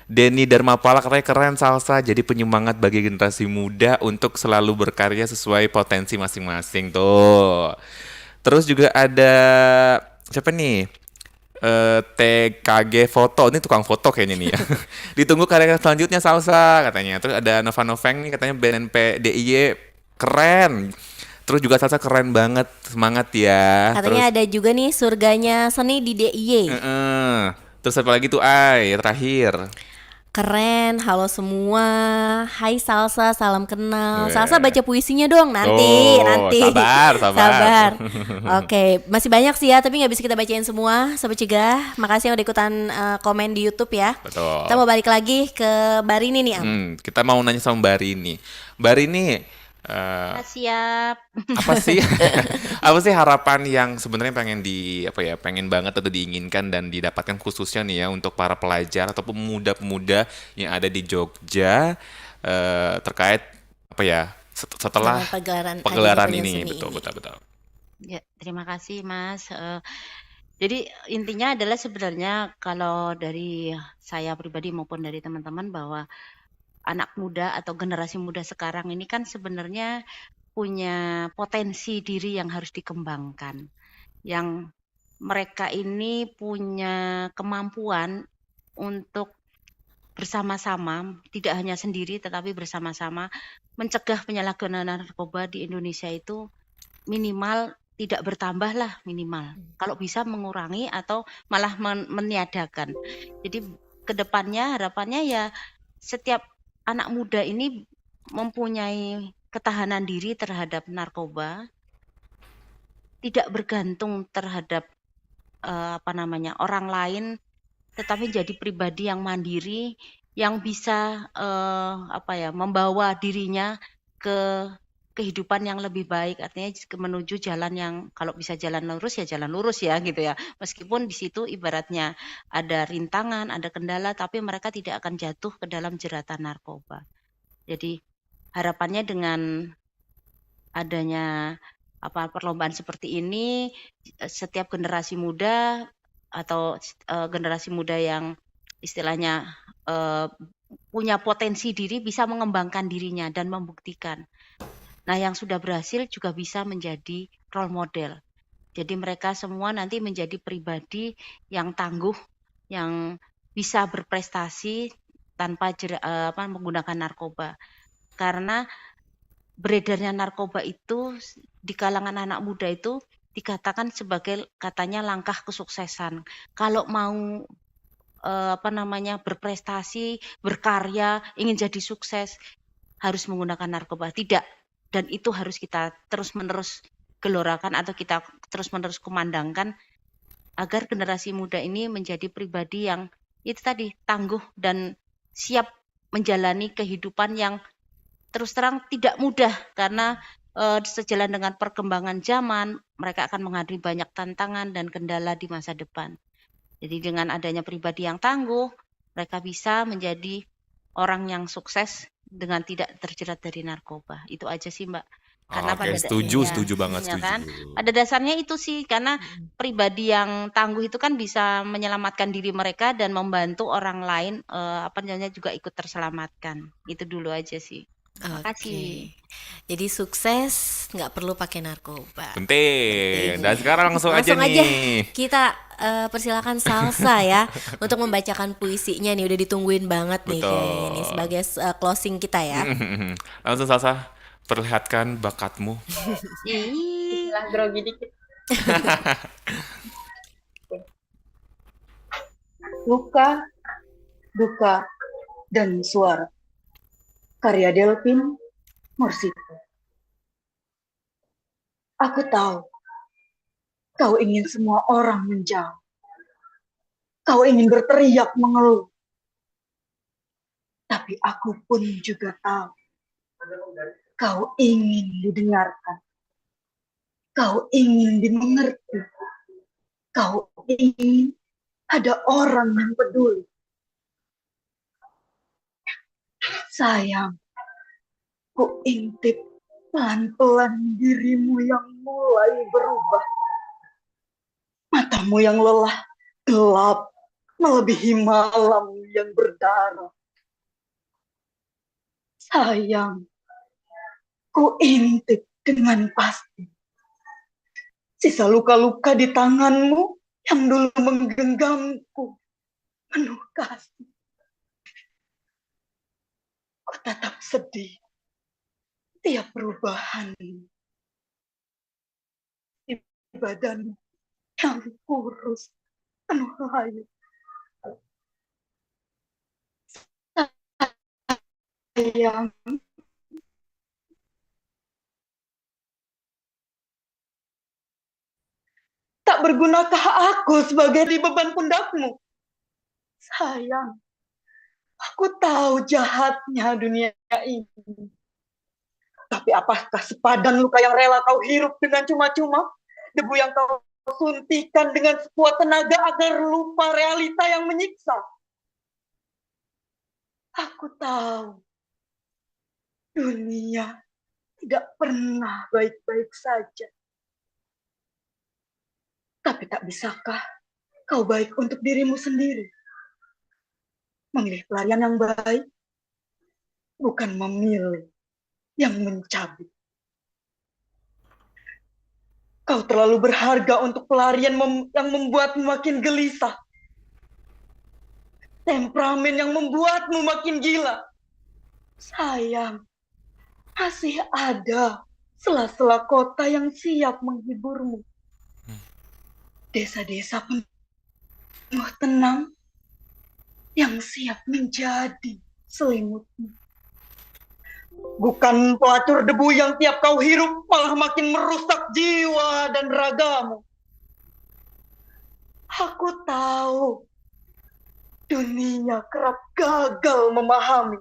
Denny Dharmapala, katanya keren Salsa, jadi penyemangat bagi generasi muda untuk selalu berkarya sesuai potensi masing-masing tuh. Terus juga ada siapa nih? TKG Foto, ini tukang foto kayaknya nih ya. Ditunggu karya selanjutnya Salsa katanya. Terus ada Nova Noveng nih, katanya BNP DIY keren. Terus juga Salsa keren banget, semangat ya. Katanya ada juga nih surganya seni di DIY. Terus apa lagi tuh terakhir. Keren, halo semua. Hai Salsa, salam kenal. Weh. Salsa baca puisinya dong nanti. Sabar. Oke, masih banyak sih ya, tapi nggak bisa kita bacain semua. Sobat Cegah, makasih yang udah ikutan komen di YouTube ya. Betul. Kita mau balik lagi ke Barini nih, Am. Kita mau nanya sama Mbak Rini. Mbak Rini, Siap. apa sih harapan yang sebenarnya pengen banget atau diinginkan dan didapatkan khususnya nih ya untuk para pelajar atau pemuda-pemuda yang ada di Jogja terkait setelah Dengan pagelaran Ajang ini. Seni Betul. Ya, terima kasih Mas. Jadi intinya adalah sebenarnya kalau dari saya pribadi maupun dari teman-teman bahwa anak muda atau generasi muda sekarang ini kan sebenarnya punya potensi diri yang harus dikembangkan. Yang mereka ini punya kemampuan untuk bersama-sama, tidak hanya sendiri tetapi bersama-sama mencegah penyalahgunaan narkoba di Indonesia itu minimal tidak bertambah lah minimal. Kalau bisa mengurangi atau malah meniadakan. Jadi kedepannya harapannya ya setiap anak muda ini mempunyai ketahanan diri terhadap narkoba, tidak bergantung terhadap orang lain, tetapi jadi pribadi yang mandiri, yang bisa membawa dirinya ke kehidupan yang lebih baik, artinya menuju jalan yang kalau bisa jalan lurus ya gitu ya. Meskipun di situ ibaratnya ada rintangan, ada kendala, tapi mereka tidak akan jatuh ke dalam jeratan narkoba. Jadi harapannya dengan adanya perlombaan seperti ini, setiap generasi muda atau generasi muda yang istilahnya punya potensi diri bisa mengembangkan dirinya dan membuktikan. Nah, yang sudah berhasil juga bisa menjadi role model. Jadi mereka semua nanti menjadi pribadi yang tangguh, yang bisa berprestasi tanpa menggunakan narkoba. Karena beredarnya narkoba itu di kalangan anak muda itu dikatakan sebagai katanya langkah kesuksesan. Kalau mau berprestasi, berkarya, ingin jadi sukses, harus menggunakan narkoba. Tidak. Dan itu harus kita terus-menerus gelorakan atau kita terus-menerus kumandangkan agar generasi muda ini menjadi pribadi yang itu tadi tangguh dan siap menjalani kehidupan yang terus terang tidak mudah karena sejalan dengan perkembangan zaman mereka akan menghadapi banyak tantangan dan kendala di masa depan. Jadi dengan adanya pribadi yang tangguh mereka bisa menjadi orang yang sukses dengan tidak terjerat dari narkoba. Itu aja sih Mbak. Karena Oke, setuju banget, ya setuju. kan? Pada dasarnya itu sih karena pribadi yang tangguh itu kan bisa menyelamatkan diri mereka dan membantu orang lain juga ikut terselamatkan. Itu dulu aja sih. Makasih. Jadi sukses nggak perlu pakai narkoba. Penting. Dan sekarang langsung aja Langsung aja nih. kita persilakan Salsa ya untuk membacakan puisinya nih. Udah ditungguin banget nih Betul. kayaknya ini sebagai closing kita ya. Langsung Salsa, perlihatkan bakatmu. Ih, Bismillah, grogi dikit. Luka, duka, dan suara. Karya Delvin Morsito. Aku tahu kau ingin semua orang menjauh. Kau ingin berteriak mengeluh. Tapi aku pun juga tahu kau ingin didengarkan. Kau ingin dimengerti. Kau ingin ada orang yang peduli. Sayang, ku intip pelan-pelan dirimu yang mulai berubah. Matamu yang lelah, gelap, melebihi malam yang berdarah. Sayang, ku intip dengan pasti. Sisa luka-luka di tanganmu yang dulu menggenggamku penuh kasih. Ku tetap sedih tiap perubahan di badanmu yang kurus penuh layu. Sayang, tak bergunakah aku sebagai beban pundakmu? Sayang, aku tahu jahatnya dunia ini. Tapi apakah sepadan luka yang rela kau hirup dengan cuma-cuma? Debu yang kau suntikan dengan sekuat tenaga agar lupa realita yang menyiksa? Aku tahu dunia tidak pernah baik-baik saja. Tapi tak bisakah kau baik untuk dirimu sendiri? Memilih pelarian yang baik, bukan memilih yang mencabik. Kau terlalu berharga untuk pelarian yang membuatmu makin gelisah. Temperamen yang membuatmu makin gila. Sayang, masih ada sela-sela kota yang siap menghiburmu. Desa-desa penuh tenang yang siap menjadi selimutmu. Bukan pelacur debu yang tiap kau hirup malah makin merusak jiwa dan ragamu. Aku tahu dunia kerap gagal memahami.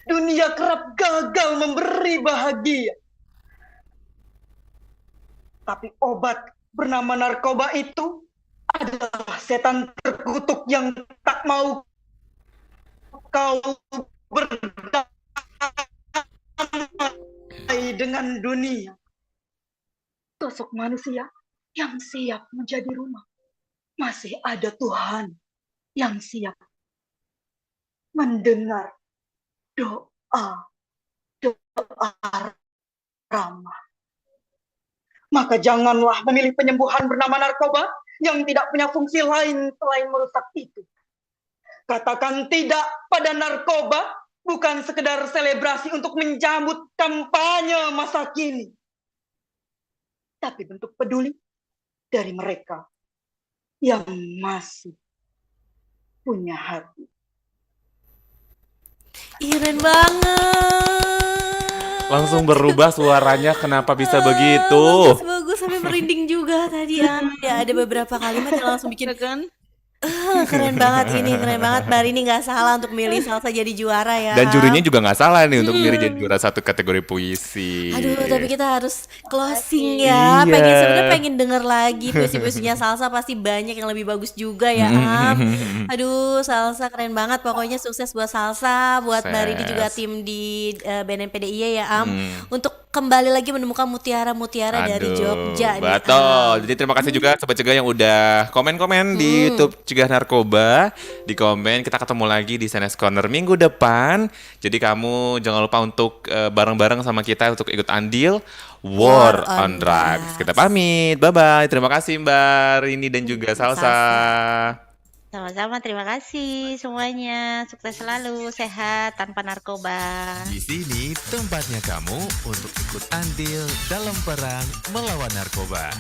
Dunia kerap gagal memberi bahagia. Tapi obat bernama narkoba itu adalah setan terkutuk yang tak mau kau berdamai dengan dunia. Sosok manusia yang siap menjadi rumah. Masih ada Tuhan yang siap mendengar doa ramah. Maka janganlah memilih penyembuhan bernama narkoba yang tidak punya fungsi lain selain merusak itu. Katakan tidak pada narkoba bukan sekedar selebrasi untuk menjambut kampanye masa kini. Tapi bentuk peduli dari mereka yang masih punya hati. Keren banget. Langsung berubah suaranya, kenapa bisa begitu? Bagus sampai merinding juga tadi ya. Ada beberapa kalimat yang langsung bikin kan? keren banget ini, keren banget. Mbak Rini nggak salah untuk milih Salsa jadi juara ya. Dan jurinya juga nggak salah nih untuk milih jadi juara satu kategori puisi. Aduh, tapi kita harus closing ya. Iya. Sebenarnya pengen denger lagi puisi-puisinya Salsa, pasti banyak yang lebih bagus juga ya, Am. Aduh, Salsa keren banget. Pokoknya sukses buat Salsa, buat Mbak Rini juga Sukses. tim di BNPDIY ya, Am. Untuk kembali lagi menemukan mutiara-mutiara dari Jogja nih. Betul. Jadi terima kasih juga Sobat Cegah yang udah komen-komen di YouTube Cegah Narkoba. Di komen, kita ketemu lagi di SNS Corner minggu depan. Jadi kamu jangan lupa untuk bareng-bareng sama kita untuk ikut andil War on Drugs. Kita pamit. Bye-bye. Terima kasih Mbak Rini dan juga Salsa. Sama-sama, terima kasih semuanya. Sukses selalu, sehat, tanpa narkoba. Di sini tempatnya kamu untuk ikut andil dalam perang melawan narkoba.